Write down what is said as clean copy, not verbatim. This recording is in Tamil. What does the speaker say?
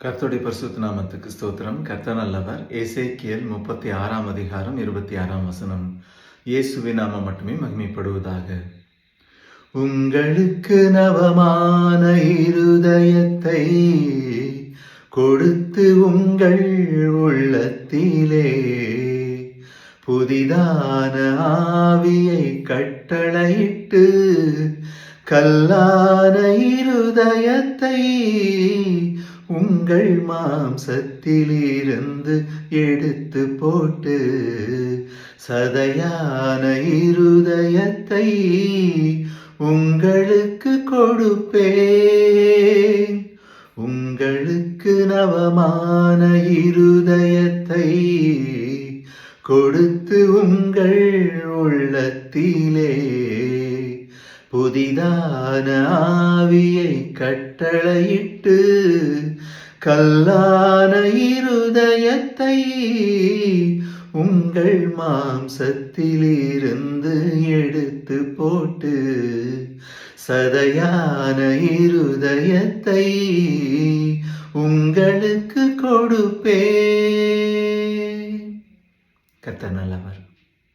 கர்த்தருடைய பரிசுத்த நாமத்துக்கு ஸ்தோத்திரம். கர்த்தர் நல்லவர். எசேக்கியேல் 36 அதிகாரம் 26 வசனம். இயேசுவின் நாமம் மட்டுமே மகிமைப்படுவதாக. உங்களுக்கு நவமான இருதயத்தை கொடுத்து உங்கள் உள்ளத்திலே புதிதான ஆவியை கட்டளையிட்டு கல்லான இருதயத்தை உங்கள் மாம்சத்திலிருந்து எடுத்து போட்டு சதையான இருதயத்தை உங்களுக்கு கொடுப்பேன். உங்களுக்கு நவமான இருதயத்தை கொடுத்து உங்கள் உள்ளத்திலே புதிதான ஆவியை கட்டளையிட்டு கல்லான இருதயத்தை உங்கள் மாம்சத்திலிருந்து எடுத்து போட்டு சதையான இருதயத்தை உங்களுக்கு கொடுப்பேன். கர்த்தர் நல்லவர்.